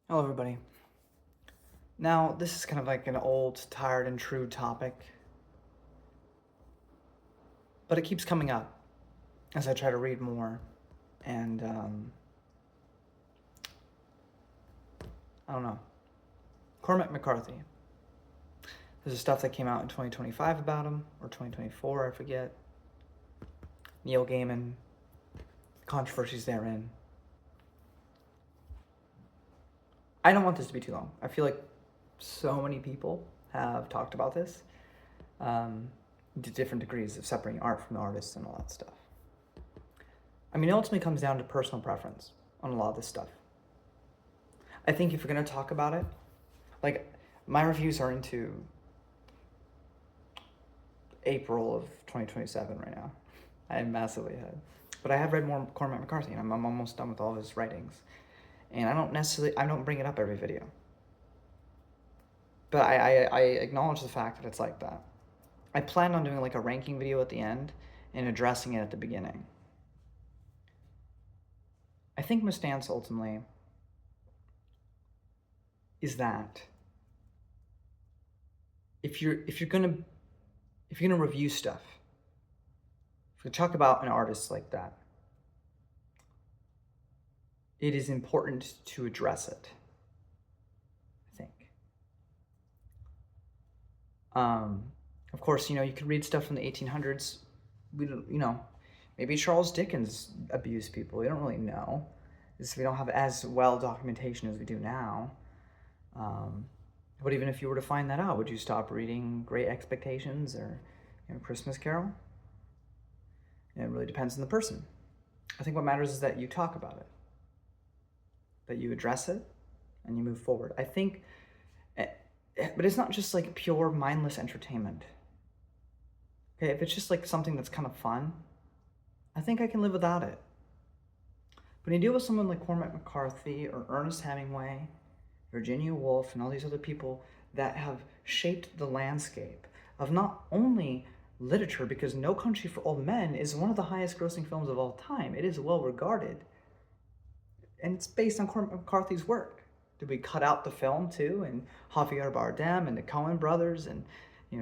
Hello, everybody. Now, this is kind of like an old, tired, and true topic, but it keeps coming up as I try to read more. And I don't know. Cormac McCarthy. There's stuff that came out in 2025 about him, or 2024, I forget. Neil Gaiman, controversies therein. I don't want this to be too long. I feel like so many people have talked about this to different degrees of separating art from the artist and all that stuff. I mean, it ultimately comes down to personal preference on a lot of this stuff. I think if you're going to talk about it, like, my reviews are into April of 2027 right now. I am massively ahead. But I have read more Cormac McCarthy, and I'm almost done with all of his writings. And I don't bring it up every video. But I acknowledge the fact that it's like that. I plan on doing like a ranking video at the end and addressing it at the beginning. I think my stance ultimately is that if you're gonna review stuff, if you talk about an artist like that, it is important to address it, I think. Of course, you could read stuff from the 1800s. We don't, maybe Charles Dickens abused people. We don't really know. We don't have as well documentation as we do now. But even if you were to find that out, would you stop reading Great Expectations or Christmas Carol? And it really depends on the person. I think what matters is that you talk about it, that you address it, and you move forward. I think, but it's not just like pure mindless entertainment. Okay, if it's just like something that's kind of fun, I think I can live without it. But when you deal with someone like Cormac McCarthy or Ernest Hemingway, Virginia Woolf, and all these other people that have shaped the landscape of not only literature, because No Country for Old Men is one of the highest grossing films of all time. It is well regarded. And it's based on Cormac McCarthy's work. Did we cut out the film too? And Javier Bardem and the Coen brothers and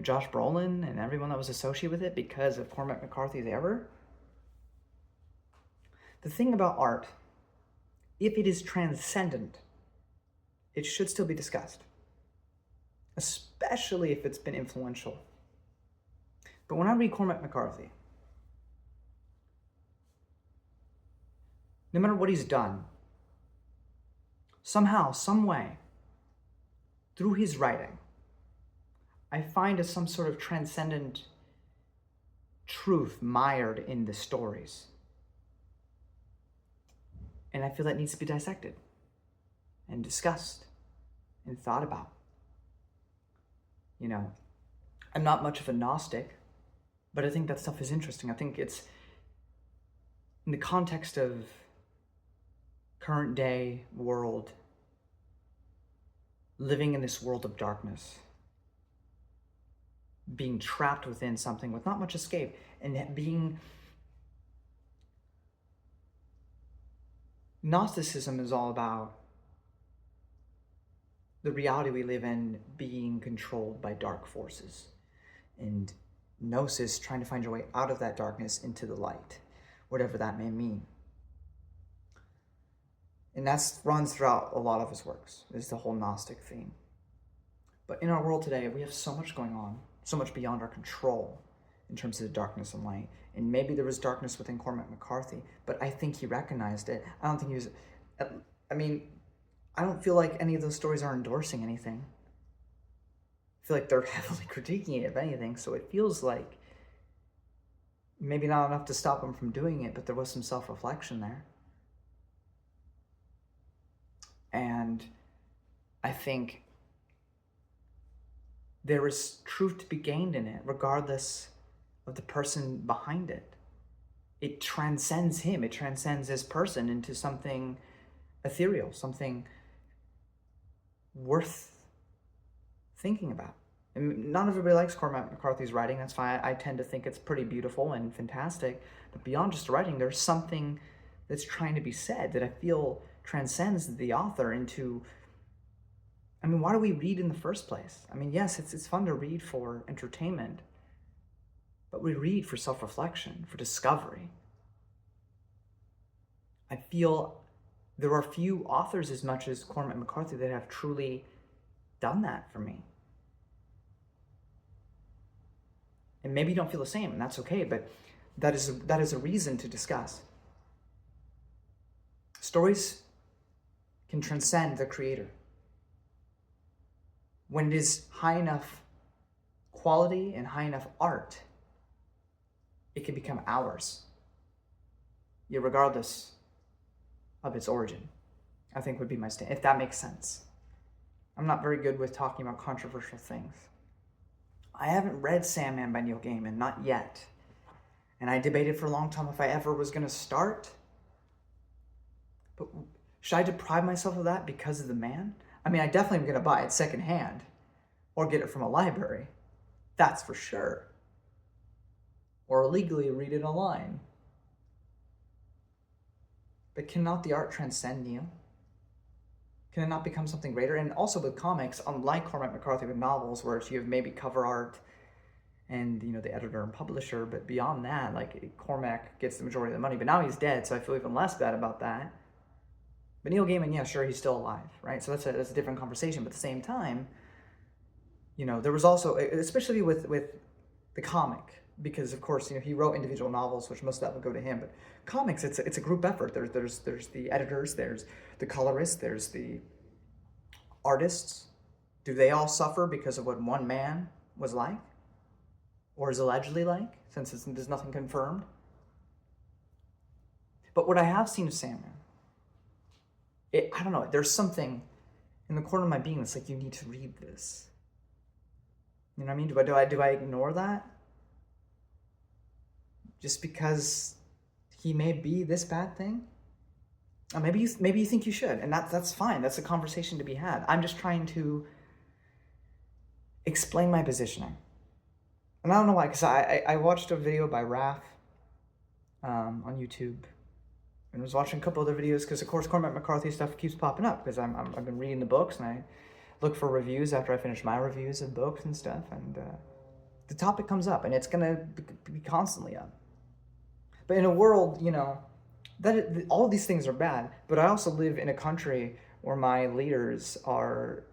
Josh Brolin and everyone that was associated with it because of Cormac McCarthy's error? The thing about art, if it is transcendent, it should still be discussed, especially if it's been influential. But when I read Cormac McCarthy, no matter what he's done, somehow, some way, through his writing, I find some sort of transcendent truth mired in the stories. And I feel that needs to be dissected and discussed and thought about. I'm not much of a Gnostic, but I think that stuff is interesting. I think it's in the context of current day world, living in this world of darkness, being trapped within something with not much escape, and being... Gnosticism is all about the reality we live in being controlled by dark forces, and Gnosis trying to find your way out of that darkness into the light, whatever that may mean. And that runs throughout a lot of his works, is the whole Gnostic theme. But in our world today, we have so much going on, so much beyond our control in terms of darkness and light. And maybe there was darkness within Cormac McCarthy, but I think he recognized it. I don't think he was... I don't feel like any of those stories are endorsing anything. I feel like they're heavily critiquing it, if anything, so it feels like maybe not enough to stop him from doing it, but there was some self-reflection there. And I think there is truth to be gained in it, regardless of the person behind it. It transcends him. It transcends his person into something ethereal, something worth thinking about. And not everybody likes Cormac McCarthy's writing. That's fine. I tend to think it's pretty beautiful and fantastic. But beyond just the writing, there's something that's trying to be said that I feel transcends the author into I mean, why do we read in the first place? I mean, yes, it's fun to read for entertainment, but we read for self-reflection, for discovery. I feel there are few authors as much as Cormac McCarthy that have truly done that for me. And maybe you don't feel the same, and that's okay, but that is a reason to discuss. Stories can transcend the creator. When it is high enough quality and high enough art, it can become ours, regardless of its origin, I think would be my stand, if that makes sense. I'm not very good with talking about controversial things. I haven't read Sandman by Neil Gaiman, not yet. And I debated for a long time if I ever was going to start. But should I deprive myself of that because of the man? I mean, I definitely am going to buy it secondhand or get it from a library. That's for sure. Or illegally read it online. But cannot the art transcend Neil? Can it not become something greater? And also with comics, unlike Cormac McCarthy with novels, where you have maybe cover art and the editor and publisher, but beyond that, like Cormac gets the majority of the money, but now he's dead, so I feel even less bad about that. But Neil Gaiman, yeah, sure, he's still alive, right? So that's a different conversation. But at the same time, there was also, especially with the comic, because of course, he wrote individual novels, which most of that would go to him. But comics, it's a group effort. There's the editors, there's the colorists, there's the artists. Do they all suffer because of what one man was like, or is allegedly like, since there's nothing confirmed? But what I have seen of Sandman, I don't know. There's something in the corner of my being that's like, you need to read this. You know what I mean? Do I ignore that? Just because he may be this bad thing? Or maybe you think you should, and that's fine. That's a conversation to be had. I'm just trying to explain my positioning. And I don't know why, because I watched a video by Raph on YouTube, and I was watching a couple other videos, because of course Cormac McCarthy stuff keeps popping up, because I've been reading the books, and I look for reviews after I finish my reviews of books and stuff, and the topic comes up, and it's gonna be constantly up. But in a world, that all these things are bad, but I also live in a country where my leaders are,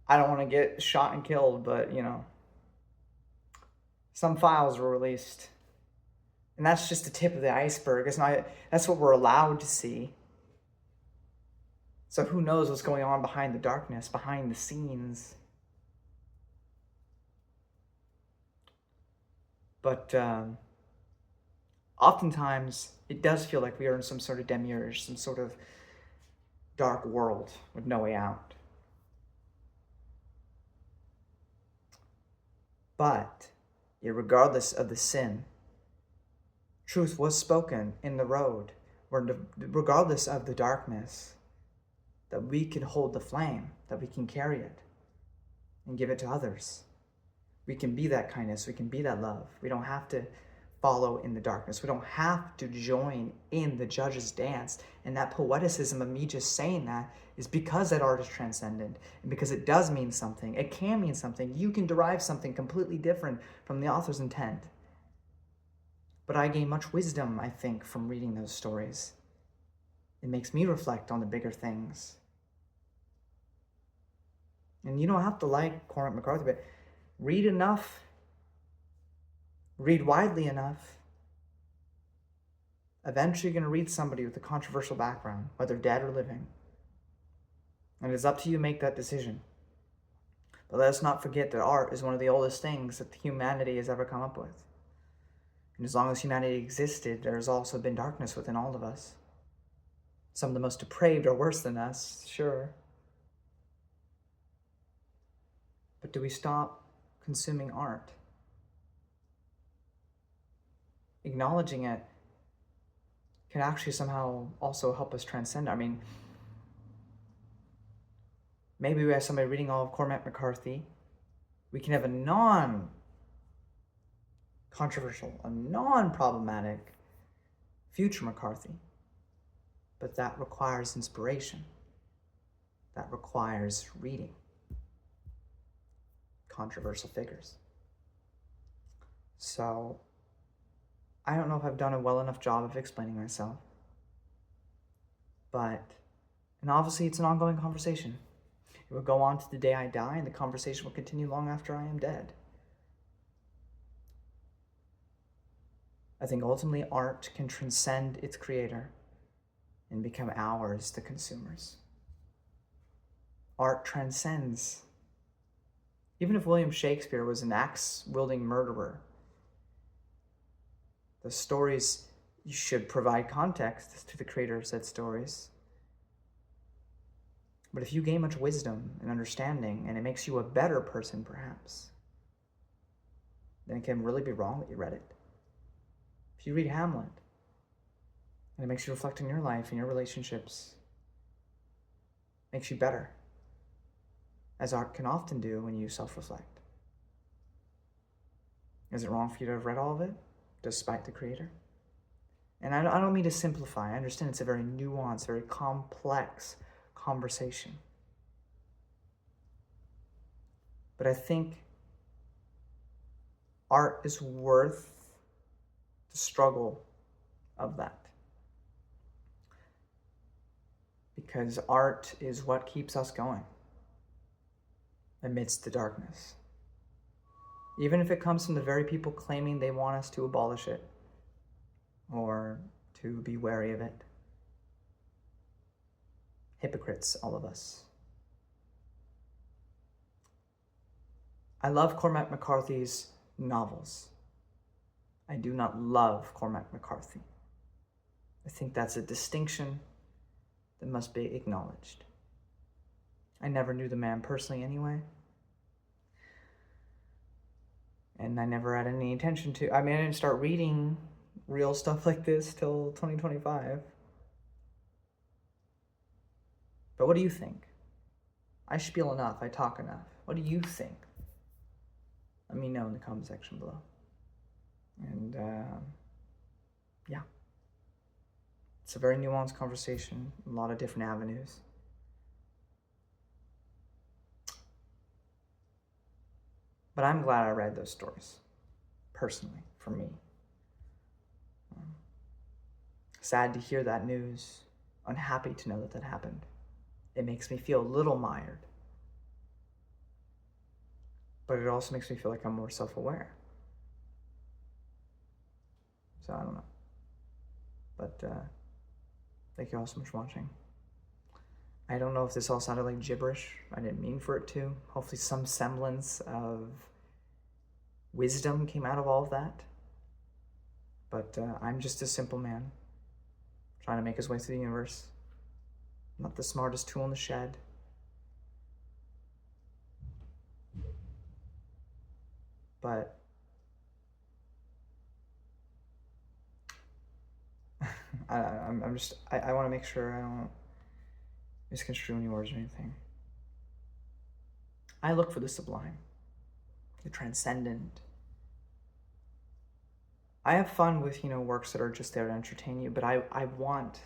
I don't want to get shot and killed, but some files were released. And that's just the tip of the iceberg. That's what we're allowed to see. So who knows what's going on behind the darkness, behind the scenes. But oftentimes, it does feel like we are in some sort of demiurge, some sort of dark world with no way out. But, regardless of the sin, truth was spoken in the road, regardless of the darkness, that we can hold the flame, that we can carry it and give it to others. We can be that kindness, we can be that love. We don't have to follow in the darkness. We don't have to join in the judge's dance. And that poeticism of me just saying that is because that art is transcendent, and because it does mean something. It can mean something. You can derive something completely different from the author's intent. But I gain much wisdom, I think, from reading those stories. It makes me reflect on the bigger things. And you don't have to like Cormac McCarthy, but read enough. Read widely enough. Eventually you're going to read somebody with a controversial background, whether dead or living. And it's up to you to make that decision. But let us not forget that art is one of the oldest things that humanity has ever come up with. And as long as humanity existed, there has also been darkness within all of us. Some of the most depraved are worse than us, sure. But do we stop consuming art? Acknowledging it can actually somehow also help us transcend. I mean, maybe we have somebody reading all of Cormac McCarthy. We can have a non-controversial, a non-problematic future McCarthy. But that requires inspiration. that requires reading controversial figures. So I don't know if I've done a well enough job of explaining myself, and obviously it's an ongoing conversation. It will go on to the day I die, and the conversation will continue long after I am dead. I think ultimately art can transcend its creator and become ours, the consumers. Art transcends. Even if William Shakespeare was an axe-wielding murderer, the stories should provide context to the creator of said stories. But if you gain much wisdom and understanding, and it makes you a better person, perhaps, then it can really be wrong that you read it. If you read Hamlet, and it makes you reflect on your life and your relationships, makes you better, as art can often do when you self-reflect. Is it wrong for you to have read all of it, despite the creator? And I don't mean to simplify. I understand it's a very nuanced, very complex conversation. But I think art is worth the struggle of that. Because art is what keeps us going amidst the darkness. Even if it comes from the very people claiming they want us to abolish it or to be wary of it. Hypocrites, all of us. I love Cormac McCarthy's novels. I do not love Cormac McCarthy. I think that's a distinction that must be acknowledged. I never knew the man personally anyway. And I never had any intention to. I didn't start reading real stuff like this till 2025. But what do you think? I spiel enough, I talk enough. What do you think? Let me know in the comment section below. And yeah. It's a very nuanced conversation, a lot of different avenues. But I'm glad I read those stories, personally, for me. Sad to hear that news, unhappy to know that that happened. It makes me feel a little mired. But it also makes me feel like I'm more self-aware. So I don't know. But thank you all so much for watching. I don't know if this all sounded like gibberish. I didn't mean for it to. Hopefully some semblance of wisdom came out of all of that. But I'm just a simple man trying to make his way through the universe. I'm not the smartest tool in the shed. But I want to make sure I don't misconstrue any words or anything. I look for the sublime, the transcendent. I have fun with, works that are just there to entertain you, but I want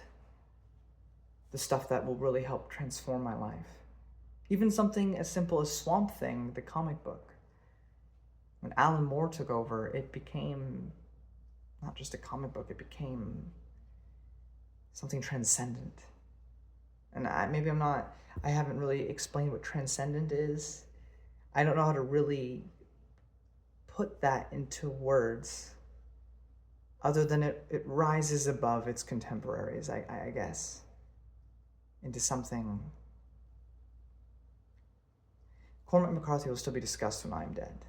the stuff that will really help transform my life. Even something as simple as Swamp Thing, the comic book. When Alan Moore took over, it became not just a comic book, it became something transcendent. And I haven't really explained what transcendent is. I don't know how to really put that into words, other than it rises above its contemporaries, I guess, into something. Cormac McCarthy will still be discussed when I'm dead.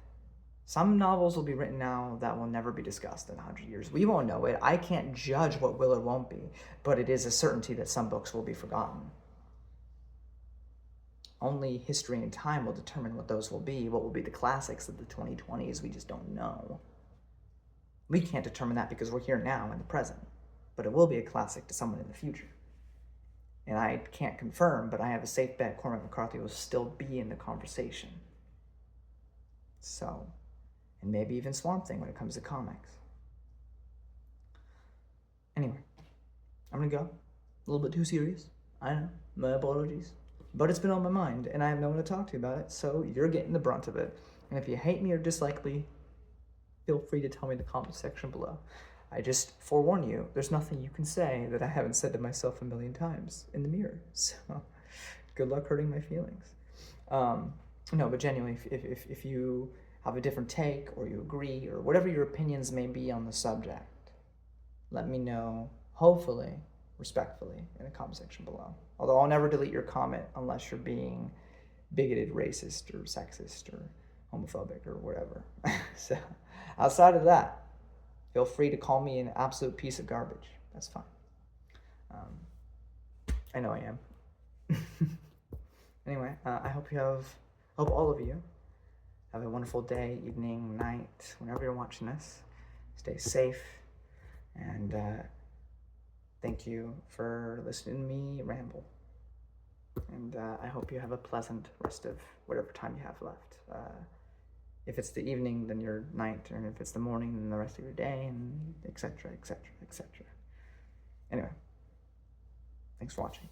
Some novels will be written now that will never be discussed in 100 years. We won't know it. I can't judge what will or won't be, but it is a certainty that some books will be forgotten. Only history and time will determine what those will be. What will be the classics of the 2020s, we just don't know. We can't determine that because we're here now in the present, but it will be a classic to someone in the future. And I can't confirm, but I have a safe bet Cormac McCarthy will still be in the conversation. So, and maybe even Swamp Thing when it comes to comics. Anyway, I'm gonna go. A little bit too serious. I know, my apologies. but it's been on my mind, and I have no one to talk to about it, so you're getting the brunt of it. And if you hate me or dislike me, feel free to tell me in the comment section below. I just forewarn you, there's nothing you can say that I haven't said to myself a million times in the mirror. So good luck hurting my feelings. No, but genuinely, if you have a different take, or you agree, or whatever your opinions may be on the subject, let me know, hopefully, respectfully, in the comment section below. Although I'll never delete your comment unless you're being bigoted, racist, or sexist, or homophobic, or whatever. So, outside of that, feel free to call me an absolute piece of garbage. That's fine. I know I am. Anyway, I hope all of you have a wonderful day, evening, night, whenever you're watching this. Stay safe, and thank you for listening to me ramble. And I hope you have a pleasant rest of whatever time you have left. If it's the evening, then your night, and if it's the morning, then the rest of your day, and etc., etc., etc. Anyway, thanks for watching.